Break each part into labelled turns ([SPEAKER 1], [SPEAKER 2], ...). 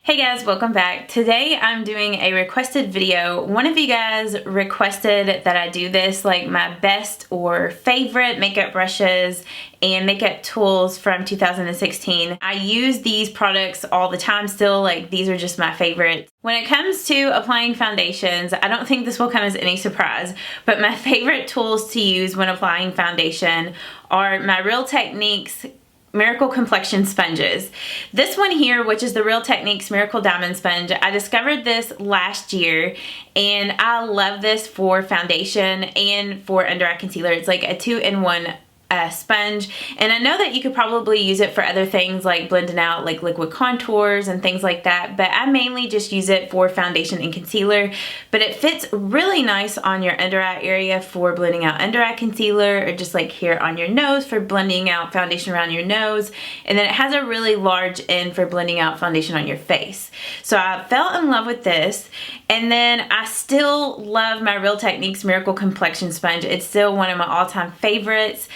[SPEAKER 1] Hey guys, welcome back. Today I'm doing a requested video. One of you guys requested that I do this, like my best or favorite makeup brushes and makeup tools from 2016. I use these products all the time still, like these are just my favorites. When it comes to applying foundations, I don't think this will come as any surprise, but my favorite tools to use when applying foundation are my Real Techniques Miracle Complexion sponges. This one here, which is the Real Techniques Miracle Diamond Sponge, I discovered this last year and I love this for foundation and for under eye concealer. It's like a 2-in-1 sponge, and I know that you could probably use it for other things like blending out like liquid contours and things like that, but I mainly just use it for foundation and concealer. But it fits really nice on your under eye area for blending out under eye concealer, or just like here on your nose for blending out foundation around your nose, and then it has a really large end for blending out foundation on your face. So I fell in love with this, and then I still love my Real Techniques Miracle Complexion sponge. It's still one of my all-time favorites.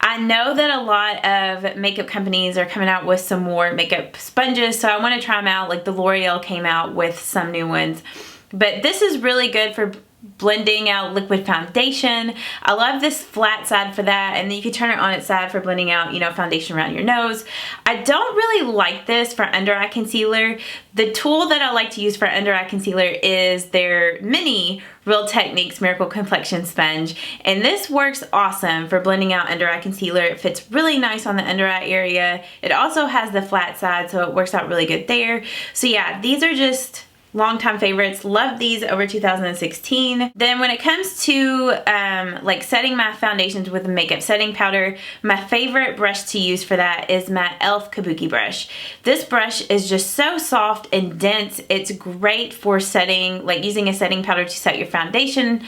[SPEAKER 1] I know that a lot of makeup companies are coming out with some more makeup sponges, so I want to try them out. Like the L'Oreal came out with some new ones, but this is really good for blending out liquid foundation. I love this flat side for that, and then you can turn it on its side for blending out, you know, foundation around your nose. I don't really like this for under eye concealer. The tool that I like to use for under eye concealer is their mini Real Techniques Miracle Complexion sponge, and this works awesome for blending out under eye concealer. It fits really nice on the under eye area. It also has the flat side, so it works out really good there. So yeah, these are just longtime favorites. Love these over 2016. Then when it comes to like setting my foundations with a makeup setting powder, my favorite brush to use for that is my e.l.f. Kabuki Brush. This brush is just so soft and dense. It's great for setting, like using a setting powder to set your foundation.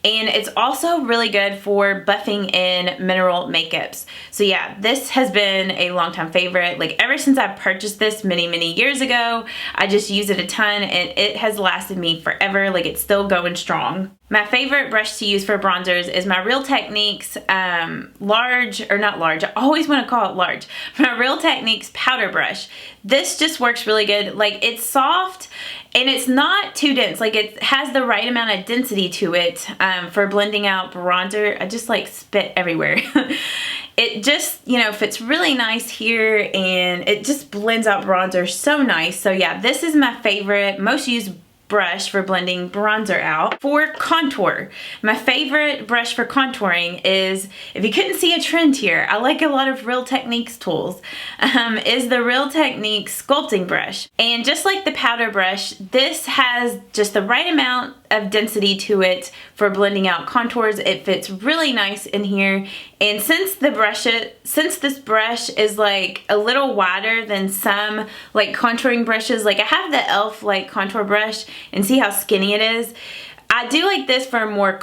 [SPEAKER 1] And it's also really good for buffing in mineral makeups. So yeah, this has been a longtime favorite. Like ever since I purchased this many years ago, I just use it a ton and it has lasted me forever. Like it's still going strong. My favorite brush to use for bronzers is my Real Techniques large, or not large, I always want to call it large, my Real Techniques powder brush. This just works really good. Like it's soft and it's not too dense. Like it has the right amount of density to it for blending out bronzer. I just like spit everywhere. It just, you know, fits really nice here and it just blends out bronzer so nice. So yeah, this is my favorite, most used brush for blending bronzer out. For contour, my favorite brush for contouring is, if you couldn't see a trend here, I like a lot of Real Techniques tools, is the Real Techniques Sculpting brush. And just like the powder brush, this has just the right amount of density to it for blending out contours. It fits really nice in here, and since this brush is like a little wider than some like contouring brushes, like I have the e.l.f. like contour brush, and see how skinny it is. I do like this for a more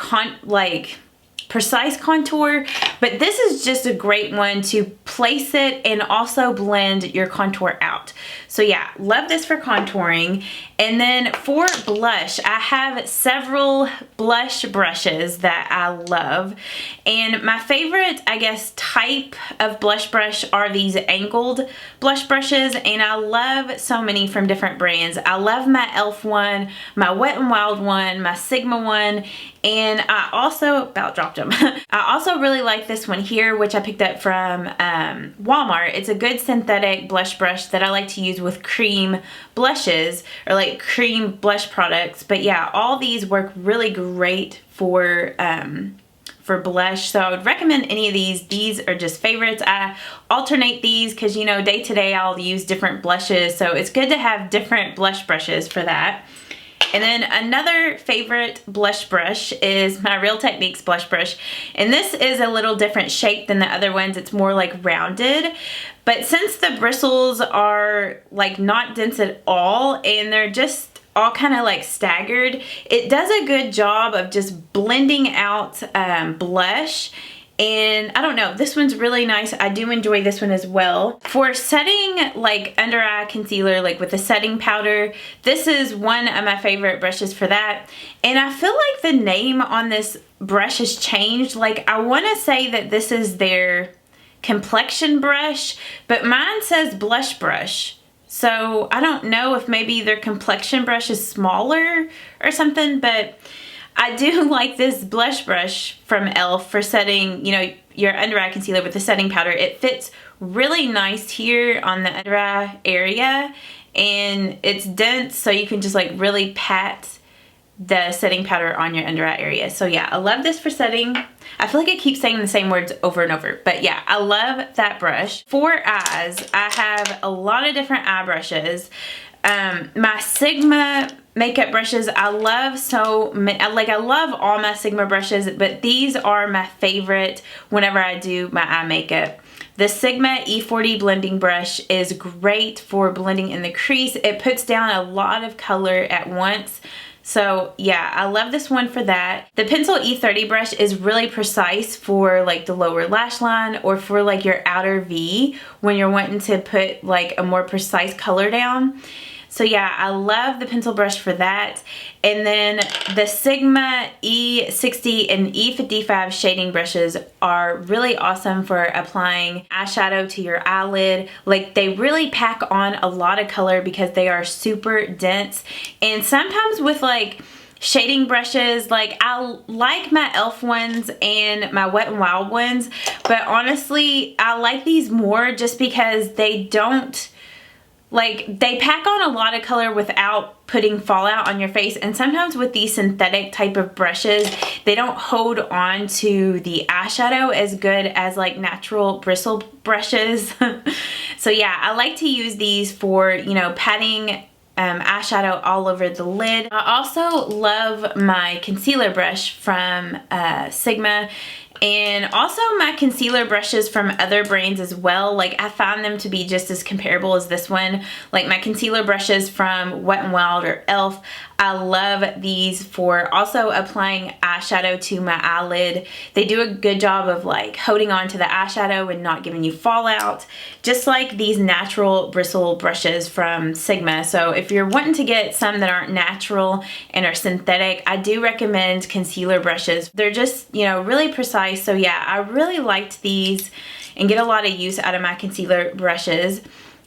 [SPEAKER 1] precise contour, but this is just a great one to place it and also blend your contour out. So yeah, love this for contouring. And then for blush, I have several blush brushes that I love. And my favorite, I guess, type of blush brush are these angled blush brushes, and I love so many from different brands. I love my e.l.f. one, my Wet n Wild one, my Sigma one, and I also, about dropped them. I also really like this one here, which I picked up from Walmart. It's a good synthetic blush brush that I like to use with cream blushes, or like cream blush products. But yeah, all these work really great for blush, so I would recommend any of these. These are just favorites. I alternate these because, you know, day to day I'll use different blushes, so it's good to have different blush brushes for that. And then another favorite blush brush is my Real Techniques blush brush, and this is a little different shape than the other ones. It's more like rounded, but since the bristles are like not dense at all and they're just all kind of like staggered, it does a good job of just blending out blush. And I don't know, this one's really nice. I do enjoy this one as well. For setting like under eye concealer, like with the setting powder, this is one of my favorite brushes for that. And I feel like the name on this brush has changed. Like I want to say that this is their Complexion brush, but mine says blush brush. So I don't know if maybe their Complexion brush is smaller or something, but I do like this blush brush from e.l.f. for setting, you know, your under eye concealer with the setting powder. It fits really nice here on the under eye area, and it's dense, so you can just like really pat the setting powder on your under eye area. So yeah, I love this for setting. I feel like I keep saying the same words over and over, but yeah, I love that brush. For eyes, I have a lot of different eye brushes. My Sigma makeup brushes, I love I love all my Sigma brushes, but these are my favorite whenever I do my eye makeup. The Sigma E40 blending brush is great for blending in the crease. It puts down a lot of color at once. So yeah, I love this one for that. The Pencil E30 brush is really precise for like the lower lash line or for like your outer V when you're wanting to put like a more precise color down. So yeah, I love the pencil brush for that. And then the Sigma E60 and E55 shading brushes are really awesome for applying eyeshadow to your eyelid. Like, they really pack on a lot of color because they are super dense. And sometimes with like shading brushes, like I like my e.l.f. ones and my Wet n Wild ones, but honestly, I like these more just because they don't, like, they pack on a lot of color without putting fallout on your face. And sometimes with these synthetic type of brushes, they don't hold on to the eyeshadow as good as like natural bristle brushes. So yeah, I like to use these for, you know, patting eyeshadow all over the lid. I also love my concealer brush from Sigma, and also my concealer brushes from other brands as well. Like, I find them to be just as comparable as this one. Like my concealer brushes from Wet n Wild or e.l.f. I love these for also applying eyeshadow to my eyelid. They do a good job of like holding on to the eyeshadow and not giving you fallout, just like these natural bristle brushes from Sigma. So if you're wanting to get some that aren't natural and are synthetic, I do recommend concealer brushes. They're just, you know, really precise. So yeah, I really liked these and get a lot of use out of my concealer brushes.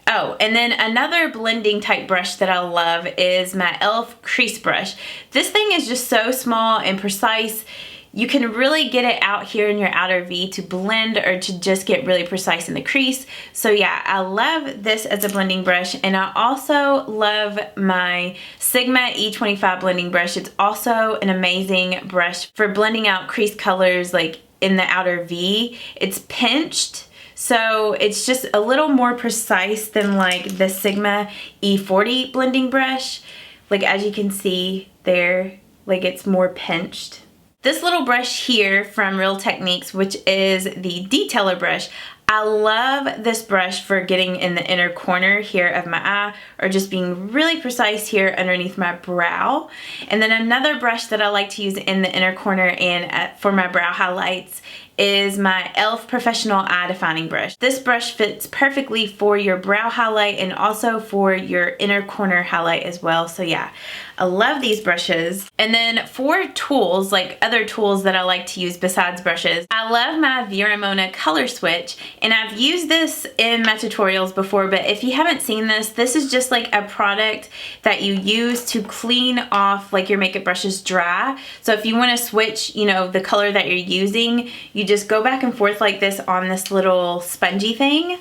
[SPEAKER 1] Oh, and then another blending type brush that I love is my e.l.f. Crease Brush. This thing is just so small and precise. You can really get it out here in your outer V to blend or to just get really precise in the crease. So yeah, I love this as a blending brush. And I also love my Sigma E25 blending brush. It's also an amazing brush for blending out crease colors like in the outer V. It's pinched, so it's just a little more precise than like the Sigma E40 blending brush. Like, as you can see there, like it's more pinched. This little brush here from Real Techniques, which is the detailer brush, I love this brush for getting in the inner corner here of my eye, or just being really precise here underneath my brow. And then another brush that I like to use in the inner corner and for my brow highlights is my e.l.f. Professional Eye Defining Brush. This brush fits perfectly for your brow highlight and also for your inner corner highlight as well. So yeah, I love these brushes. And then for tools, like other tools that I like to use besides brushes, I love my Veramona Color Switch, and I've used this in my tutorials before, but if you haven't seen this, this is just like a product that you use to clean off like your makeup brushes dry. So if you want to switch, you know, the color that you're using, you just go back and forth like this on this little spongy thing,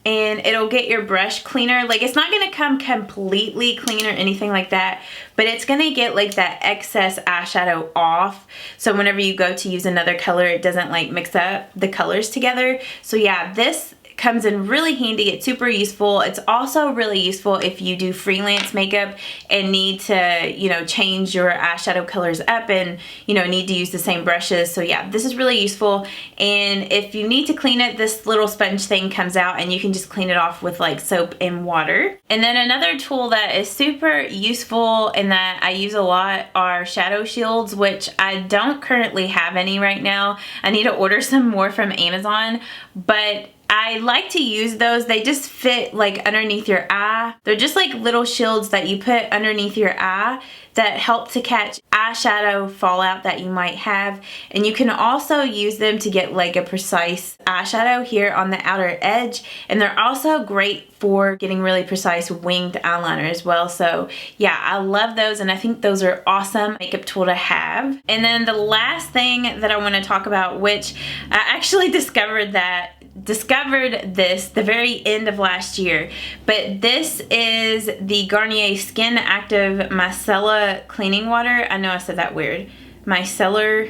[SPEAKER 1] and it'll get your brush cleaner. Like, it's not gonna come completely clean or anything like that, but it's gonna get like that excess eyeshadow off. So whenever you go to use another color, it doesn't like mix up the colors together. So yeah, this comes in really handy. It's super useful. It's also really useful if you do freelance makeup and need to, you know, change your eyeshadow colors up and, you know, need to use the same brushes. So yeah, this is really useful. And if you need to clean it, this little sponge thing comes out and you can just clean it off with like soap and water. And then another tool that is super useful and that I use a lot are shadow shields, which I don't currently have any right now. I need to order some more from Amazon, but I like to use those. They just fit like underneath your eye. They're just like little shields that you put underneath your eye that help to catch eyeshadow fallout that you might have. And you can also use them to get like a precise eyeshadow here on the outer edge. And they're also great for getting really precise winged eyeliner as well. So yeah, I love those, and I think those are awesome makeup tool to have. And then the last thing that I want to talk about, which I actually discovered this the very end of last year, but this is the Garnier Skin Active Micellar Cleaning Water. I know I said that weird. Micellar,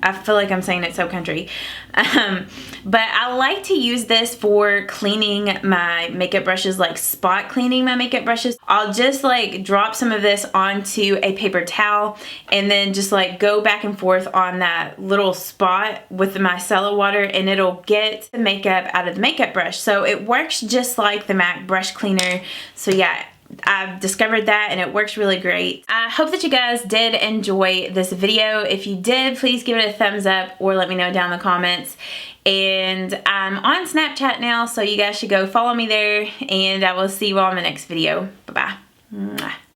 [SPEAKER 1] I feel like I'm saying it so country. But I like to use this for cleaning my makeup brushes, like spot cleaning my makeup brushes. I'll just like drop some of this onto a paper towel and then just like go back and forth on that little spot with the micellar water, and it'll get the makeup out of the makeup brush. So it works just like the MAC brush cleaner. So yeah, I've discovered that and it works really great. I hope that you guys did enjoy this video. If you did, please give it a thumbs up or let me know down in the comments. And I'm on Snapchat now, so you guys should go follow me there, and I will see you all in the next video. Bye-bye.